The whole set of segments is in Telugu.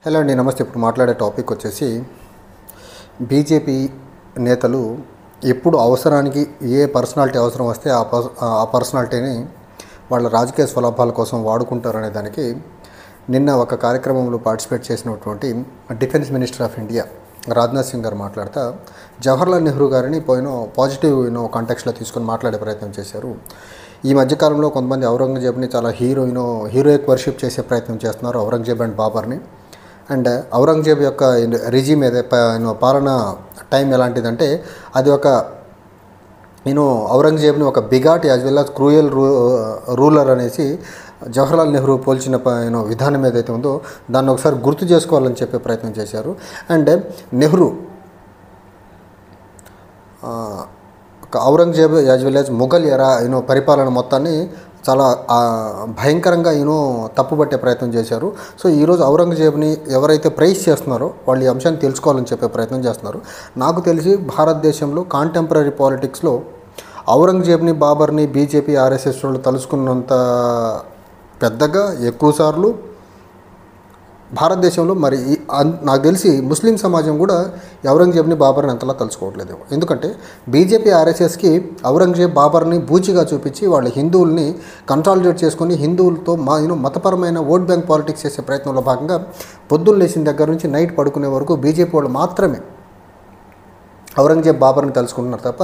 హలో అండి, నమస్తే. ఇప్పుడు మాట్లాడే టాపిక్ వచ్చేసి బీజేపీ నేతలు ఎప్పుడు అవసరానికి ఏ పర్సనాలిటీ అవసరం వస్తే ఆ పర్సనాలిటీని వాళ్ళ రాజకీయ స్వలాభాల కోసం వాడుకుంటారనే దానికి నిన్న ఒక కార్యక్రమంలో పార్టిసిపేట్ చేసినటువంటి defence minister of India Rajnath Singh గారు మాట్లాడుతూ జవహర్లాల్ నెహ్రూ గారిని పాజిటివ్ కాంటెక్స్లో తీసుకొని మాట్లాడే ప్రయత్నం చేశారు. ఈ మధ్యకాలంలో కొంతమంది ఔరంగజేబ్ని చాలా హీరోయిక్ వర్షిప్ చేసే ప్రయత్నం చేస్తున్నారు, ఔరంగజేబ్ అండ్ బాబర్ని. అండ్ ఔరంగజేబ్ యొక్క రిజీమ్ పాలన టైం ఎలాంటిదంటే అది ఒక ఔరంగజేబ్ని ఒక bigot as well as cruel ruler అనేసి జవహర్లాల్ నెహ్రూ పోల్చిన విధానం ఏదైతే ఉందో దాన్ని ఒకసారి గుర్తు చేసుకోవాలని చెప్పే ప్రయత్నం చేశారు. And Nehru Aurangzeb as well as Mughal ఎరా పరిపాలన మొత్తాన్ని చాలా భయంకరంగా తప్పుపట్టే ప్రయత్నం చేశారు. సో ఈరోజు ఔరంగజేబ్ని ఎవరైతే ప్రైజ్ చేస్తున్నారో వాళ్ళు ఈ అంశాన్ని తెలుసుకోవాలని చెప్పే ప్రయత్నం చేస్తున్నారు. నాకు తెలిసి భారతదేశంలో కాంటెంపరీ పాలిటిక్స్లో ఔరంగజేబ్ని, బాబర్ని బీజేపీ, ఆర్ఎస్ఎస్ వాళ్ళు తలుచుకున్నంత పెద్దగా ఎక్కువసార్లు భారతదేశంలో నాకు తెలిసి ముస్లిం సమాజం కూడా ఔరంగజేబ్ని, బాబర్ని అంతలా తలుచుకోవట్లేదు. ఎందుకంటే బీజేపీ, ఆర్ఎస్ఎస్కి ఔరంగజేబ్, బాబర్ని బూచిగా చూపించి వాళ్ళు హిందువుల్ని కన్సాలిడేట్ చేసుకొని హిందువులతో మతపరమైన ఓట్ బ్యాంక్ పాలిటిక్స్ చేసే ప్రయత్నంలో భాగంగా పొద్దున్న లేచిన దగ్గర నుంచి నైట్ పడుకునే వరకు బీజేపీ వాళ్ళు మాత్రమే ఔరంగజేబ్, బాబర్ని తలుచుకుంటున్నారు తప్ప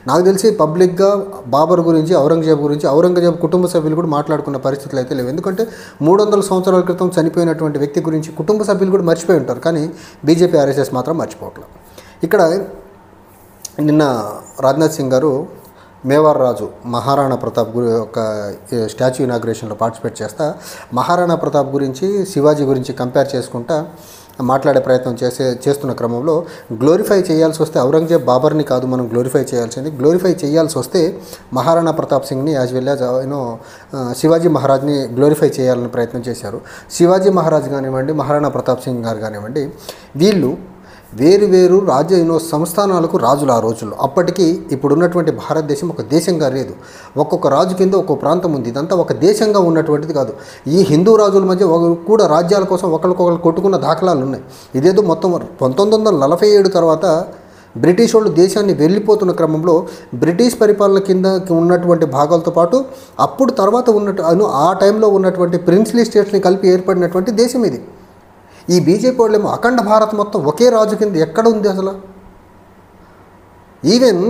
నాకు తెలిసి పబ్లిక్గా బాబర్ గురించి, ఔరంగజేబ్ కుటుంబ సభ్యులు కూడా మాట్లాడుకున్న పరిస్థితులు అయితే లేవు. ఎందుకంటే 300 సంవత్సరాల క్రితం చనిపోయినటువంటి వ్యక్తి గురించి కుటుంబ సభ్యులు కూడా మర్చిపోయి ఉంటారు, కానీ బీజేపీ, ఆర్ఎస్ఎస్ మాత్రం మర్చిపోవట్లేదు. ఇక్కడ నిన్న రాజ్నాథ్ సింగ్ గారు మేవార్ రాజు మహారాణా ప్రతాప్ యొక్క స్టాచ్యూ ఇనాగ్రేషన్లో పార్టిసిపేట్ చేస్తా మహారాణా ప్రతాప్ గురించి, శివాజీ గురించి కంపేర్ చేసుకుంటా మాట్లాడే ప్రయత్నం చేస్తున్న క్రమంలో గ్లోరిఫై చేయాల్సి వస్తే ఔరంగజేబ్, బాబర్ని కాదు మనం గ్లోరిఫై చేయాల్సి వస్తే మహారాణా ప్రతాప్ సింగ్ని యాజ్ వెల్ యాజ్ శివాజీ మహారాజ్ని గ్లోరిఫై చేయాలని ప్రయత్నం చేశారు. శివాజీ మహారాజ్ కానివ్వండి, మహారాణా ప్రతాప్ సింగ్ గారు కానివ్వండి, వీళ్ళు వేరు రాజ్య సంస్థానాలకు రాజులు ఆ రోజుల్లో. అప్పటికి ఇప్పుడున్నటువంటి భారతదేశం ఒక దేశంగా లేదు, ఒక్కొక్క రాజు కింద ఒక్కొక్క ప్రాంతం ఉంది. ఇదంతా ఒక దేశంగా ఉన్నటువంటిది కాదు. ఈ హిందూ రాజుల మధ్య కూడా రాజ్యాల కోసం ఒకరికొకరు కొట్టుకున్న దాఖలాలు ఉన్నాయి. ఇదేదో మొత్తం 1947 తర్వాత బ్రిటిష్ వాళ్ళు దేశాన్ని వెళ్ళిపోతున్న క్రమంలో బ్రిటిష్ పరిపాలన కింద ఉన్నటువంటి భాగాలతో పాటు అప్పుడు తర్వాత ఆ టైంలో ఉన్నటువంటి ప్రిన్స్లీ స్టేట్స్ని కలిపి ఏర్పడినటువంటి దేశం ఇది. ఈ బీజేపీ వాళ్ళేమో అఖండ భారత్ మొత్తం ఒకే రాజు కింద ఎక్కడ ఉంది అసలు? ఈవెన్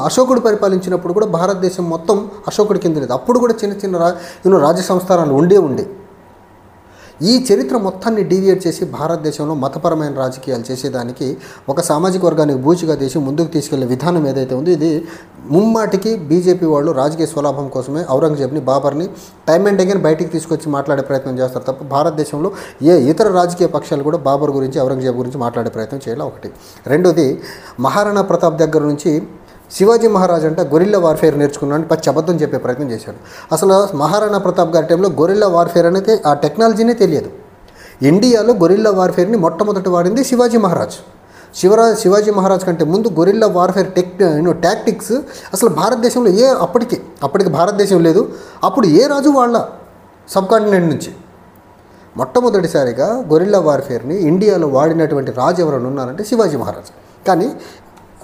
అశోకుడు పరిపాలించినప్పుడు కూడా భారతదేశం మొత్తం అశోకుడి కింద లేదు. అప్పుడు కూడా చిన్న రాజ్య సంస్థానాలు ఉండే ఈ చరిత్ర మొత్తాన్ని డీవియేట్ చేసి భారతదేశంలో మతపరమైన రాజకీయాలు చేసేదానికి ఒక సామాజిక వర్గానికి బూచిగా తీసి ముందుకు తీసుకెళ్లే విధానం ఏదైతే ఉందో ఇది ముమ్మాటికి బీజేపీ వాళ్ళు రాజకీయ స్వలాభం కోసమే ఔరంగజేబ్ని, బాబర్ని టైమ్ అండ్ అగైన్ బయటికి తీసుకొచ్చి మాట్లాడే ప్రయత్నం చేస్తారు తప్ప భారతదేశంలో ఏ ఇతర రాజకీయ పక్షాలు కూడా బాబర్ గురించి, ఔరంగజేబ్ గురించి మాట్లాడే ప్రయత్నం చేయాలి. ఒకటి. రెండోది, మహారాణా ప్రతాప్ దగ్గర నుంచి శివాజీ మహారాజ్ అంటే గొరిల్లా వార్ఫేర్ నేర్చుకున్నాను పచ్చి అబద్ధం చెప్పే ప్రయత్నం చేశాడు. అసలు మహారాణా ప్రతాప్ గారి టైంలో గొరిల్లా వార్ఫేర్ అనేది ఆ టెక్నాలజీనే తెలియదు. ఇండియాలో గొరిల్లా వార్ఫేర్ని మొట్టమొదటి వాడింది శివాజీ మహారాజ్. శివాజీ మహారాజ్ కంటే ముందు గొరిల్లా వార్ఫేర్ టాక్టిక్స్ అసలు భారతదేశంలో అప్పటికి భారతదేశం లేదు. అప్పుడు ఏ రాజు వాళ్ళ సబ్ కాంటినెంట్ నుంచి మొట్టమొదటిసారిగా గొరిల్లా వార్ఫేర్ని ఇండియాలో వాడినటువంటి రాజు ఎవరైనా ఉన్నారంటే శివాజీ మహారాజ్. కానీ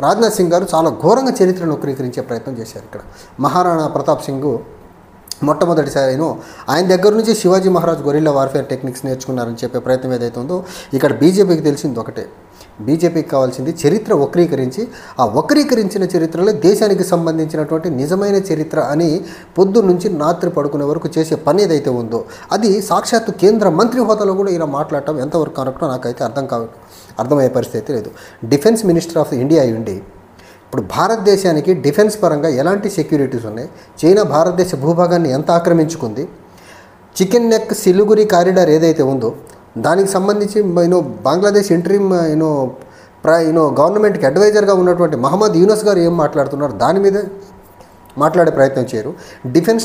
రాజ్నాథ్ సింగ్ గారు చాలా ఘోరంగా చరిత్రను వక్రీకరించే ప్రయత్నం చేశారు. ఇక్కడ మహారాణా ప్రతాప్ సింగ్ మొట్టమొదటిసారి ఆయన దగ్గర నుంచి Shivaji Maharaj guerrilla warfare techniques నేర్చుకున్నారని చెప్పే ప్రయత్నం ఏదైతే ఉందో ఇక్కడ బీజేపీకి తెలిసింది ఒకటే. బీజేపీకి కావాల్సింది చరిత్ర వక్రీకరించి ఆ వక్రీకరించిన చరిత్రలో దేశానికి సంబంధించినటువంటి నిజమైన చరిత్ర అని పొద్దు నుంచి రాత్రి పడుకునే వరకు చేసే పని ఏదైతే ఉందో అది సాక్షాత్తు కేంద్ర మంత్రి హోదాలో కూడా ఇలా మాట్లాడటం ఎంతవరకు కరెక్టో నాకైతే అర్థమయ్యే పరిస్థితి లేదు. డిఫెన్స్ మినిస్టర్ ఆఫ్ ఇండియా ఉండి ఇప్పుడు భారతదేశానికి డిఫెన్స్ పరంగా ఎలాంటి సెక్యూరిటీస్ ఉన్నాయి, చైనా భారతదేశ భూభాగాన్ని ఎంత ఆక్రమించుకుంది, చికెన్ నెక్ సిలిగురి కారిడార్ ఏదైతే ఉందో దానికి సంబంధించి బంగ్లాదేశ్ ఇంటరిమ్ గవర్నమెంట్కి అడ్వైజర్గా ఉన్నటువంటి మహమ్మద్ యూనస్ గారు ఏం మాట్లాడుతున్నారు దాని మీద మాట్లాడే ప్రయత్నం చేయరు. డిఫెన్స్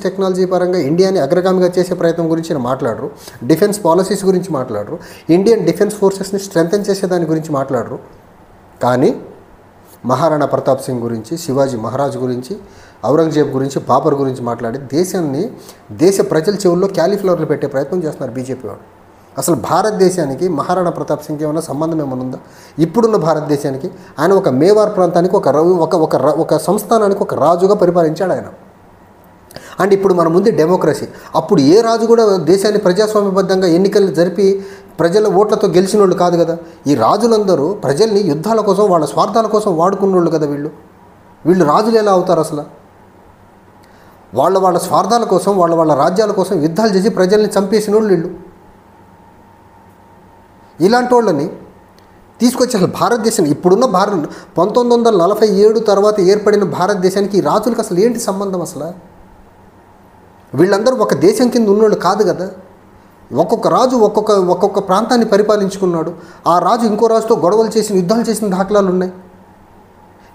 టెక్నాలజీ పరంగా ఇండియాని అగ్రగామిగా చేసే ప్రయత్నం గురించి మాట్లాడరు. డిఫెన్స్ పాలసీస్ గురించి మాట్లాడరు. ఇండియన్ డిఫెన్స్ ఫోర్సెస్ని స్ట్రెంథెన్ చేసేదాని గురించి మాట్లాడరు. కానీ మహారాణా ప్రతాప్ సింగ్ గురించి, శివాజీ మహారాజ్ గురించి, ఔరంగజేబ్ గురించి, బాబర్ గురించి మాట్లాడి దేశ ప్రజల చెవుల్లో క్యాలీఫ్లవర్లు పెట్టే ప్రయత్నం చేస్తున్నారు బీజేపీ వాళ్ళు. అసలు భారతదేశానికి మహారాణా ప్రతాప్ సింగ్ ఏమైనా సంబంధం ఏమైనా ఉందా? ఇప్పుడున్న భారతదేశానికి ఆయన ఒక మేవార్ ప్రాంతానికి ఒక సంస్థానానికి ఒక రాజుగా పరిపాలించాడు ఆయన. అండ్ ఇప్పుడు మన ముందు డెమోక్రసీ. అప్పుడు ఏ రాజు కూడా దేశాన్ని ప్రజాస్వామ్యబద్ధంగా ఎన్నికలు జరిపి ప్రజల ఓట్లతో గెలిచిన వాళ్ళు కాదు కదా. ఈ రాజులందరూ ప్రజల్ని యుద్ధాల కోసం, వాళ్ళ స్వార్థాల కోసం వాడుకున్న వాళ్ళు కదా. వీళ్ళు రాజులు ఎలా అవుతారు అసలు? వాళ్ళ స్వార్థాల కోసం, వాళ్ళ రాజ్యాల కోసం యుద్ధాలు చేసి ప్రజల్ని చంపేసిన వాళ్ళు వీళ్ళు. ఇలాంటి వాళ్ళని తీసుకొచ్చి అసలు భారతదేశం ఇప్పుడున్న 1947 తర్వాత ఏర్పడిన భారతదేశానికి ఈ రాజులకు అసలు ఏంటి సంబంధం అసలు? వీళ్ళందరూ ఒక దేశం కింద ఉన్నోళ్ళు కాదు కదా. ఒక్కొక్క రాజు ఒక్కొక్క ప్రాంతాన్ని పరిపాలించుకున్నాడు. ఆ రాజు ఇంకో రాజుతో గొడవలు చేసిన, యుద్ధాలు చేసిన దాఖలాలు ఉన్నాయి.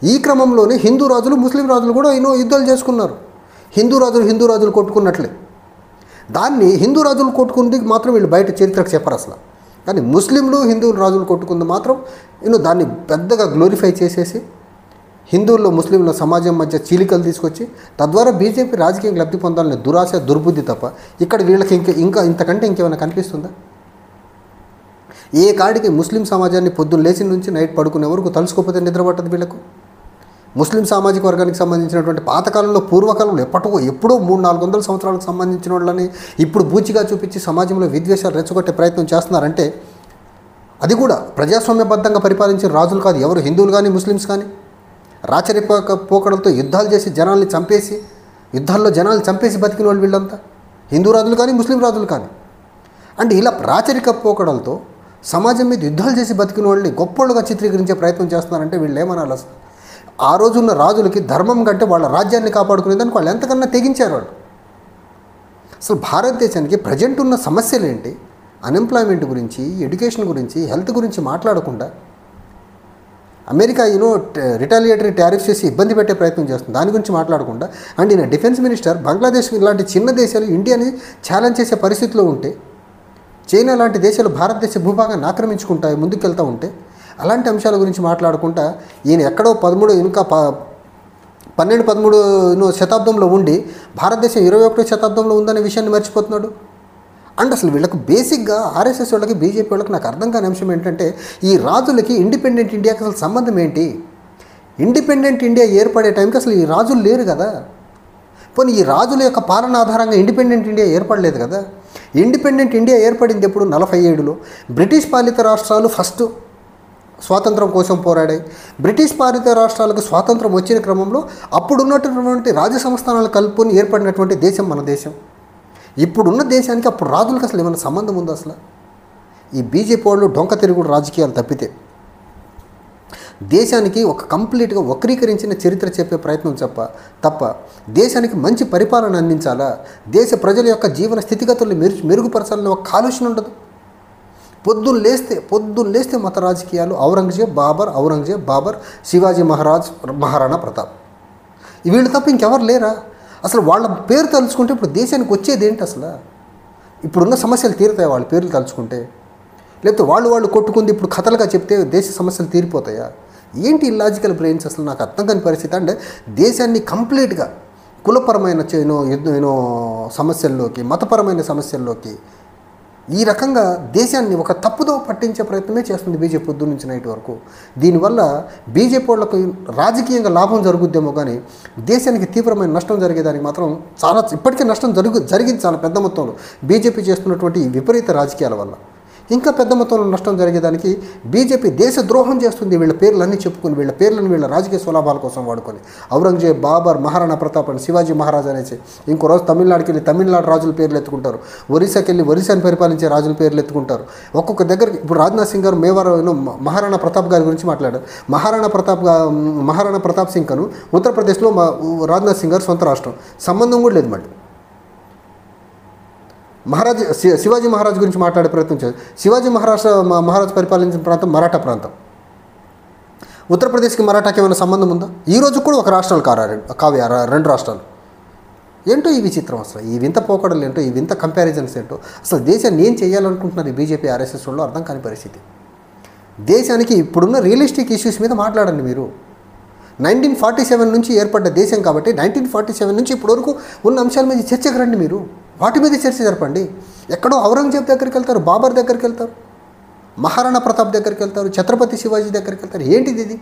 ఈ క్రమంలోనే హిందూ రాజులు, ముస్లిం రాజులు కూడా ఎన్నో యుద్ధాలు చేసుకున్నారు. హిందూ రాజులు కొట్టుకున్నట్లే. దాన్ని హిందూ రాజులు కొట్టుకుంది మాత్రం వీళ్ళు బయట చరిత్రకు చెప్పరు అసలు. కానీ ముస్లింలు హిందూ రాజులు కొట్టుకుంది మాత్రం దాన్ని పెద్దగా గ్లోరిఫై చేసేసి హిందువుల్లో ముస్లింల సమాజం మధ్య చీలికలు తీసుకొచ్చి తద్వారా బీజేపీ రాజకీయం లబ్ధి పొందాలనే దురాశ, దుర్బుద్ధి తప్ప ఇక్కడ వీళ్ళకి ఇంకా ఇంతకంటే ఇంకేమైనా కనిపిస్తుందా? ఏ కాడికి ముస్లిం సమాజాన్ని పొద్దున్న లేచి నుంచి నైట్ పడుకునే వరకు తలుసుకోకపోతే నిద్రపట్టదు వీళ్ళకు. ముస్లిం సామాజిక వర్గానికి సంబంధించినటువంటి పాతకాలంలో, పూర్వకాలంలో ఎప్పుడో 300-400 సంవత్సరాలకు సంబంధించిన వాళ్ళని ఇప్పుడు బూచిగా చూపించి సమాజంలో విద్వేషాలు రెచ్చగొట్టే ప్రయత్నం చేస్తున్నారంటే అది కూడా ప్రజాస్వామ్యబద్ధంగా పరిపాలించిన రాజులు కాదు ఎవరు, హిందువులు కానీ ముస్లిమ్స్ కానీ. పోకడలతో యుద్ధాలు చేసి యుద్ధాల్లో జనాల్ని చంపేసి బతికిన వాళ్ళు వీళ్ళంతా, హిందూ రాజులు కానీ ముస్లిం రాజులు కానీ. అంటే ఇలా రాచరిక పోకడలతో సమాజం మీద యుద్ధాలు చేసి బతికిన వాళ్ళని గొప్పోళ్ళుగా చిత్రీకరించే ప్రయత్నం చేస్తున్నారంటే వీళ్ళు ఏమనాలి అసలు? ఆ రోజున్న రాజులకి ధర్మం కంటే వాళ్ళ రాజ్యాన్ని కాపాడుకునేదానికి వాళ్ళు ఎంతకన్నా తెగించారు వాళ్ళు. అసలు భారతదేశానికి ప్రజెంట్ ఉన్న సమస్యలు ఏంటి? అన్ఎంప్లాయ్మెంట్ గురించి, ఎడ్యుకేషన్ గురించి, హెల్త్ గురించి మాట్లాడకుండా అమెరికా రిటాలియేటరీ టారిఫ్స్ చేసి ఇబ్బంది పెట్టే ప్రయత్నం చేస్తుంది. దాని గురించి మాట్లాడకుండా అండ్ ఈయన డిఫెన్స్ మినిస్టర్ బంగ్లాదేశ్ ఇలాంటి చిన్న దేశాలు ఇండియాని ఛాలెంజ్ చేసే పరిస్థితిలో ఉంటే, చైనా లాంటి దేశాలు భారతదేశ భూభాగాన్ని ఆక్రమించుకుంటాయి ముందుకెళ్తూ ఉంటే, అలాంటి అంశాల గురించి మాట్లాడకుండా ఈయన ఎక్కడో 12-13 శతాబ్దంలో ఉండి భారతదేశం 21వ శతాబ్దంలో ఉందనే విషయాన్ని మర్చిపోతున్నాడు. అండ్ అసలు వీళ్ళకు బేసిక్గా ఆర్ఎస్ఎస్ వాళ్ళకి, బీజేపీ వాళ్ళకి నాకు అర్థం కాని అంశం ఏంటంటే ఈ రాజులకి ఇండిపెండెంట్ ఇండియాకి అసలు సంబంధం ఏంటి? ఇండిపెండెంట్ ఇండియా ఏర్పడే టైంకి అసలు ఈ రాజులు లేరు కదా. పోనీ ఈ రాజుల యొక్క పాలన ఆధారంగా ఇండిపెండెంట్ ఇండియా ఏర్పడలేదు కదా. ఇండిపెండెంట్ ఇండియా ఏర్పడింది ఎప్పుడు? 47లో. బ్రిటిష్ పాలిత రాష్ట్రాలు ఫస్ట్ స్వాతంత్రం కోసం పోరాడాయి. బ్రిటిష్ పాలిత రాష్ట్రాలకు స్వాతంత్రం వచ్చిన క్రమంలో అప్పుడున్నటువంటి రాజ సంస్థానాలు కలుపుకొని ఏర్పడినటువంటి దేశం మన దేశం. ఇప్పుడున్న దేశానికి అప్పుడు రాజులకు అసలు ఏమైనా సంబంధం ఉందో అసలు? ఈ బీజేపీ వాళ్ళు డొంక తిరుగుడు రాజకీయాలు తప్పితే దేశానికి ఒక కంప్లీట్గా వక్రీకరించిన చరిత్ర చెప్పే ప్రయత్నం తప్ప దేశానికి మంచి పరిపాలన అందించాలా, దేశ ప్రజల యొక్క జీవన స్థితిగతుల్ని మెరుగుపరచాలని ఒక ఆలోచన ఉండదు. పొద్దున్న లేస్తే మత రాజకీయాలు, ఔరంగజేబ్ బాబర్, శివాజీ మహారాజ్, మహారాణా ప్రతాప్, వీళ్ళు తప్ప ఇంకెవరు లేరా? అసలు వాళ్ళ పేరు తలుచుకుంటే ఇప్పుడు దేశానికి వచ్చేది ఏంటి అసలు? ఇప్పుడున్న సమస్యలు తీరుతాయి వాళ్ళ పేర్లు తలుచుకుంటే? లేకపోతే వాళ్ళు కొట్టుకుంది ఇప్పుడు కథలుగా చెప్తే దేశ సమస్యలు తీరిపోతాయా? ఏంటి ఇల్లాజికల్ బ్రెయిన్స్ అసలు? నాకు అర్థం కాని పరిస్థితి. అంటే దేశాన్ని కంప్లీట్గా కులపరమైన సమస్యల్లోకి, మతపరమైన సమస్యల్లోకి ఈ రకంగా దేశాన్ని ఒక తప్పుదో పట్టించే ప్రయత్నమే చేస్తుంది బీజేపీ పొద్దు నుంచి నైట్ వరకు. దీనివల్ల బీజేపీ వాళ్ళకు రాజకీయంగా లాభం జరుగుద్దేమో కానీ దేశానికి తీవ్రమైన నష్టం జరిగేదానికి మాత్రం ఇప్పటికే నష్టం జరిగింది చాలా పెద్ద మొత్తంలో బీజేపీ చేస్తున్నటువంటి విపరీత రాజకీయాల వల్ల. ఇంకా పెద్ద మొత్తంలో నష్టం జరిగేదానికి బీజేపీ దేశ ద్రోహం చేస్తుంది. వీళ్ళ పేర్లన్నీ చెప్పుకొని, వీళ్ళ పేర్లను వీళ్ళ రాజకీయ స్వలాభాల కోసం వాడుకొని, ఔరంగజేబ్, బాబర్, మహారాణా ప్రతాప్ అని, శివాజీ మహారాజ్ అనేసి, ఇంకో రోజు తమిళనాడుకి వెళ్ళి తమిళనాడు రాజుల పేర్లు ఎత్తుకుంటారు, ఒరిస్సాకి వెళ్ళి ఒరిస్సాని పరిపాలించే రాజుల పేర్లు ఎత్తుకుంటారు. ఒక్కొక్క దగ్గరికి ఇప్పుడు రాజ్నాథ్ సింగ్ గారు మహారాణా ప్రతాప్ గారి గురించి మాట్లాడారు. మహారాణా ప్రతాప్ సింగ్ కను ఉత్తరప్రదేశ్లో రాజ్నాథ్ సింగ్ గారు సొంత రాష్ట్రం, సంబంధం కూడా లేదు. మళ్ళీ శివాజీ మహారాజ్ గురించి మాట్లాడే ప్రయత్నం చేశారు. శివాజీ మహారాజ్ పరిపాలించిన ప్రాంతం మరాఠా ప్రాంతం. ఉత్తరప్రదేశ్కి మరాఠాకి ఏమైనా సంబంధం ఉందా? ఈ రోజు కూడా ఒక రాష్ట్రాలు కావే 2 రాష్ట్రాలు. ఏంటో ఈ విచిత్రం అసలు, ఈ వింత పోకడలు ఏంటో, ఈ వింత కంపారిజన్స్ ఏంటో, అసలు దేశాన్ని ఏం చేయాలనుకుంటున్నారు ఈ బీజేపీ ఆర్ఎస్ఎస్ వాళ్ళు అర్థం కాని పరిస్థితి. దేశానికి ఇప్పుడున్న రియలిస్టిక్ ఇష్యూస్ మీద మాట్లాడండి మీరు. 1947 నుంచి ఏర్పడ్డ దేశం కాబట్టి 1947 నుంచి ఇప్పటివరకు ఉన్న అంశాల మీద చర్చకు రండి. మీరు వాటి మీద చర్చ జరపండి. ఎక్కడో ఔరంగజేబ్ దగ్గరికి వెళ్తారు, బాబర్ దగ్గరికి వెళ్తారు, మహారాణా ప్రతాప్ దగ్గరికి వెళ్తారు, ఛత్రపతి శివాజీ దగ్గరికి వెళ్తారు. ఏంటిది ఇది?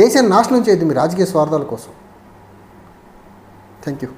దేశాన్ని నాశనం చేయదు మీ రాజకీయ స్వార్థాల కోసం. Thank you.